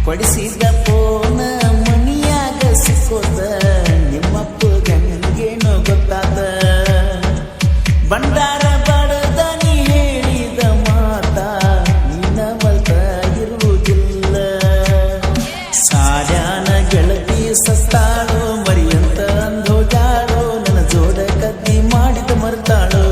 ಕೊಡಿಸಿದ ಪೋನ ಮನಿಯಾಗ ಸಿಕ್ಕೋದ ನಿಮ್ಮಪ್ಪ ಗಂಗೇನು ಗೊತ್ತಾದ ಬಂಡಾರ ಬಡದ ನೀ ಹೇಳಿದ ಮಾತ ನಿನ್ನ ಮಲ್ತ ಇರುವುದಿಲ್ಲ ಸಾರ್ಯಾನ ಗೆಳತಿ ಸತ್ತಾಳೋ ಮರಿಯಂತ ಅಂದೋಜಾಳೋ ನನ್ನ ಜೋಡ ಕದ್ದಿ ಮಾಡಿದ ಮರ್ತಾಳೋ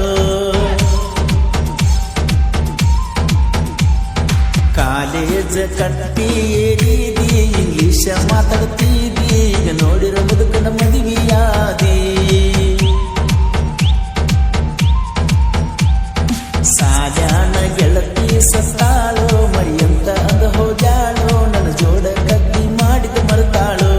ಕಾಲೇಜ ಕಟ್ಟಿ ಏರಿದಿ ಇಂಗ್ಲೀಷ ಮಾತಾಡ್ತಿದಿ ಈಗ ನೋಡಿರ ಮುದುಕನ ಮದುವೆಯಾದಿ ಸಾಜಾನ ಗೆಳತಿ ಸತ್ತಾಳೋ ಮರಿಯಂತ ಅಂದ ಹೋಜಾಳೋ ನನ್ನ ಜೋಡ ಕದ್ದಿ ಮಾಡಿದ ಮರ್ತಾಳೋ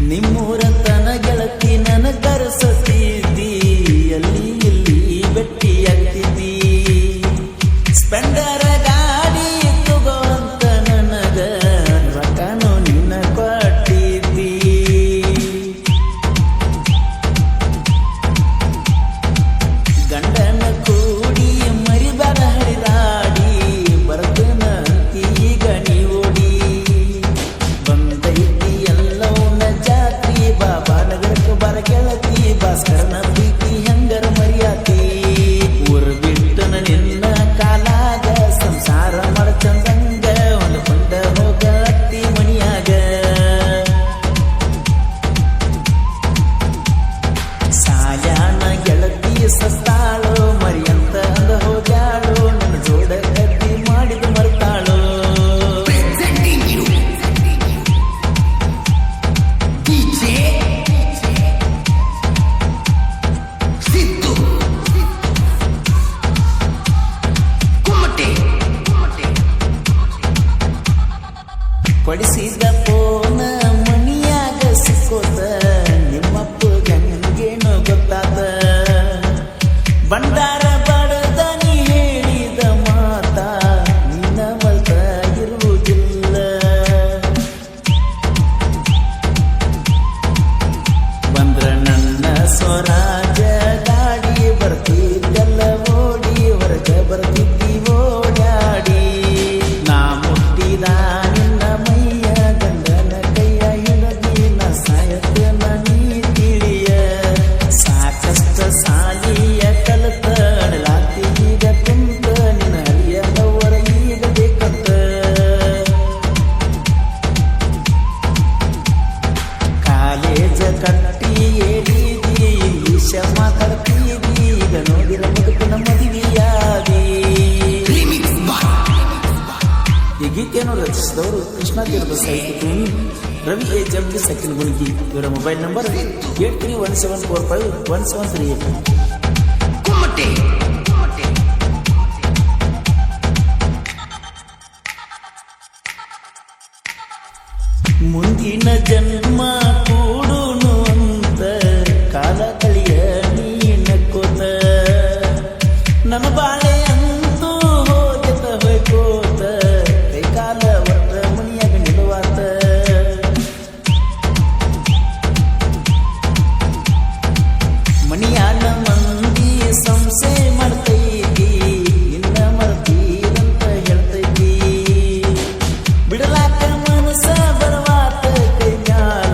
ನಿಮ್ಮೂರ ತನ ಗೆಳತಿ ನನ್ನ ಕರೆಸತಿದ್ದಿ ಅಲ್ಲಿ ಇಲ್ಲಿ ಭೆಟ್ಟಿಯಾಗ್ತಿದ್ದಿ ಸ್ಪೆಂಡರ ಗಾಡಿ ತಗೋ ಅಂತ ನನಗ ರೊಕ್ಕನು ನಿನ್ನ ಕೊಟ್ಟಿದ್ದಿ ಗಂಡನ ಕೂಡಿ ಮರಿಬಾರ ಹರಿದಾಡಿ ಬರ್ತನ ಈಗ ನೀ ಓಡಿ ಬಂದೈತಿ ಎಲ್ಲವನ್ನ ಜಾತ್ರಿ ಬಾಬಾ ನಗರಕ್ಕೆ ಬರ ಗೆಳತಿ ಭಾಸ್ಕರನ ಪ್ರೀತಿ ಹೆಂಗರ ಮರ್ಯಾತಿ ಊರು ಬಿಟ್ಟನ ನಿನ್ನ ಕಾಲಾಗ ಸಂಸಾರ ಮಾಡ ಚಂದಂಗ ಒಂದು ಕೊಂಡ ಹೋಗ ಅತ್ತಿ ಮನಿಯಾಗ ಸಾಯಾನ ಗೆಳತಿ ಸತ್ತಾಳೋ ಮರಿಯಂತ ಅಂದ ಹೋಗ್ಯಾಳೋ ನನ್ನ ಜೋಡ ಕಟ್ಟಿ ಮಾಡಿದ ಮರ್ತಾಳೋ ಕೊಡಿಸಿದ ಪೋನ ಮನಿಯಾಗ ಸಿಕ್ಕೋದ ನಿಮ್ಮಪ್ಪ ಗಂಗೇನು ಗೊತ್ತಾದ ಬಂಡಾರ ಬಡದ ನೀ ಹೇಳಿದ ಮಾತ ನಿನ್ನ ಮಲ್ತ ಇರುವುದಿಲ್ಲ ಬಂದ್ರ ನನ್ನ ಸ್ವರಾಜ ಗಾಡಿ ಬರ್ತಿದ್ದೆಲ್ಲ ಓಡಿ ಹೊರಗ ಬರ್ತಿದ್ದಿ ಓಡಾಡಿ ನಾ ಮುಟ್ಟಿದ ನಿನ್ನ ಮೈಯ ಗಂಡನ ಕೈಯ ಹಿಡದಿ ನ ಸಾಯತನ ನೀ ತಿಳಿಯ ಸಾಕಷ್ಟ ಸಾಲಿಯ ಕಲತ ಅಡಲಾತಿ ಈಗ ಕುಂತ ನಿನ್ನ ಅಳಿಯದವರ ಈಗ ಬೇಕಂತ ಕಾಲೇಜ ಕಟ್ಟಿ ಏರಿದಿ ಇಂಗ್ಲೀಷ ಮಾತಾಡ್ತಿದಿ ಈಗ ನೋಡಿರ ಮುದುಕನ ಮದುವೆಯಾದಿ ಈ ಗೀತೆಯನ್ನು ರಚಿಸಿದವರು ಕೃಷ್ಣ ತೀರ್ಥ ಸಾಹಿತ್ಯ ರವಿ ಎ ಜಂಬಿ ಸೆಕೆಂಡ್ ಗುಣಿಗಿ ಇವರ ಮೊಬೈಲ್ ನಂಬರ್ 83171738 ಮುಂದಿನ ಜನ್ಮ ಕೂಡುನು ಅಂತ ಕಾಲ ಕಳಿಯ ನೀನಕ್ಕೋತ ನನ್ನ ಬಾಳೆ ಅಂತೂ ಹೋಗತ ಹೋಯ್ಕೋತ ಕೈ ಕಾಲ ಒಟ್ಟ ಮನಿಯಾಗ ನಿಲುವಾತ ಮನಿಯಾನ ಮಂದಿ ಸಂಶಯ ಮಾಡ್ತೈತಿ ನಿನ್ನ ಮರ್ತೀರಂತ ಹೇಳ್ತೈತಿ ಬಿಡಲಾಕ ಮನಸ ಬರವಾತ ಕೈ ಮ್ಯಾಲ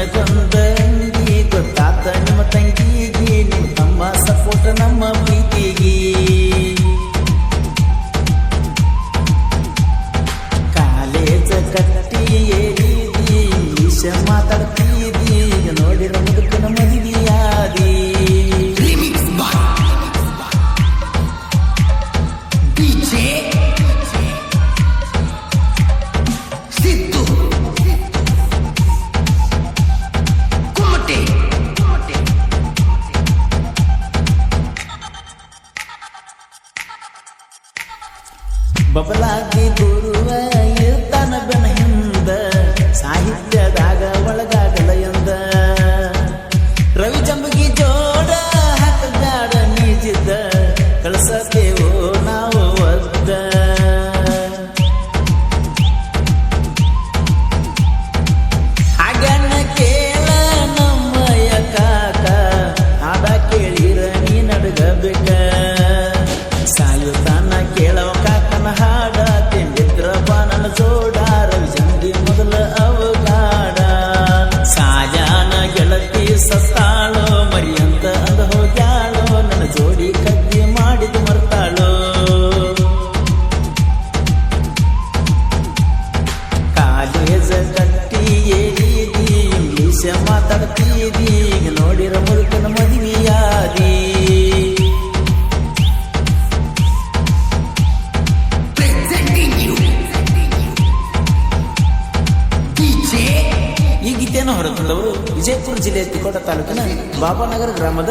ನನಗೊಂದ ಅಂಗಿ ಗೊತ್ತಾತ ನಿಮ್ಮ ತಂಗಿಗೆ ನಿಮ್ಮ ತಮ್ಮ ಸಪೋರ್ಟ್ ನಮ್ಮ ಪ್ರೀತಿಗೆ ಕಾಲೇಜ ಕಟ್ಟಿ ಏರಿದಿ ಇಂಗ್ಲೀಷ ಮಾತಾಡ್ತಿದಿ ಈಗ ನೋಡಿರ ಮುದುಕನ ಮದುವೆಯಾದಿ ಬಬಲಾಗಿ ಗುರುವ ಇರ್ತಾನ ಬೆನ ಹಿಂದ ಸಾಹಿತ್ಯದಾಗ ಒಳಗಾಗಲ ಎಂದ ರವಿ ಜಂಬಗಿ ಜೋಡ ಹಾಕಗಾಡ ನೀಜಿದ್ದ ಕಳಸತೇವೋ ನಾವು ಒದ್ದ ಹಾಗಣ್ಣ ಕೇಳ ನಮ್ಮಯ್ಯ ಕಾಕ ಹಾಡ ಕೇಳಿರ ನೀ ನಡಗಬೇಕ ಸಾಯುತ್ತಾನ ಕೇಳವ ಕಾಕನ ಹಾಡ ತಿಂಡಿದ್ರ ಬಾನನ ಜೋಡ ರವಿ ಜಂಬಗಿ ಮೊದಲ ಅವಗಾಡ ಸಾಜಾನ ಗೆಳತಿ ಸತ್ತಾಳೋ ಮರಿಯಂತ ಅಂದ ಹೋಗ್ಯಾಳೋ ನನ್ನ ಜೋಡಿ ಕದ್ದಿ ಮಾಡಿದು ಮರ್ತಾಳೋ ಕಾಲೇಜ ಕಟ್ಟಿ ಏರಿದಿ ಇಂಗ್ಲೀಷ ಮಾತಾಡ್ತಿದಿ ಈಗ ನೋಡಿರ ಮುರುಕನ ಮದುವೆಯಾದಿ ಈ ಗೀತೆಯನ್ನು ಹೊರತಂದವರು ವಿಜಯಪುರ ಜಿಲ್ಲೆಯ ತಿಕೋಟ ತಾಲೂಕಿನ ಬಾಬಾನಗರ ಗ್ರಾಮದ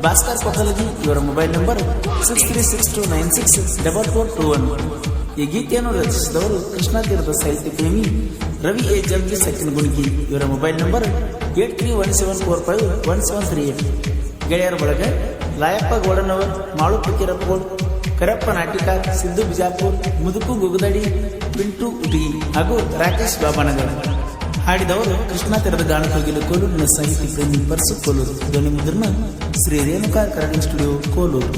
ಭಾಸ್ಕರ್ ಕೊಕ್ಕಲಗಿ. ಇವರ ಮೊಬೈಲ್ ನಂಬರ್ 6362964421. ಈ ಗೀತೆಯನ್ನು ರಚಿಸಿದವರು ಕೃಷ್ಣಾ ತೀರದ ಸಾಹಿತ್ಯ ಪ್ರೇಮಿ ರವಿ ಎ ಜಲ್ದಿ ಸಚಿನ್ ಗುಣಿಗಿ. ಇವರ ಮೊಬೈಲ್ ನಂಬರ್ 8317451738. ಗೆಳೆಯರ ಬಳಗ ಲಾಯಪ್ಪ ಗೋಡನವರ್, ಮಾಳು ಫಕೀರಪ್ಪಗೋಡ್, ಕರಪ್ಪ ನಾಟಿಕಾರ್, ಸಿದ್ದು ಬಿಜಾಪುರ್, ಮುದುಕು ಗುಗುದಡಿ, ಪಿಂಟು ಉಟಗಿ ಹಾಗೂ ರಾಕೇಶ್ ಬಾಬಾನಗರ್. ಹಾಡಿದವರು ಕೃಷ್ಣಾ ತೀರದ ಗಾಣಕೋಗಿಲು ಕೋಲೂರಿನ ಸಾಹಿತ್ಯ ಪ್ರೇಮಿ ಪರ್ಸು ಕೋಲೂರು. ಧ್ವನಿ ಮುದ್ರಣ ಶ್ರೀ ರೇಣುಕಾ ಕರಡಿ ಸ್ಟುಡಿಯೋ ಕೋಲೂರು.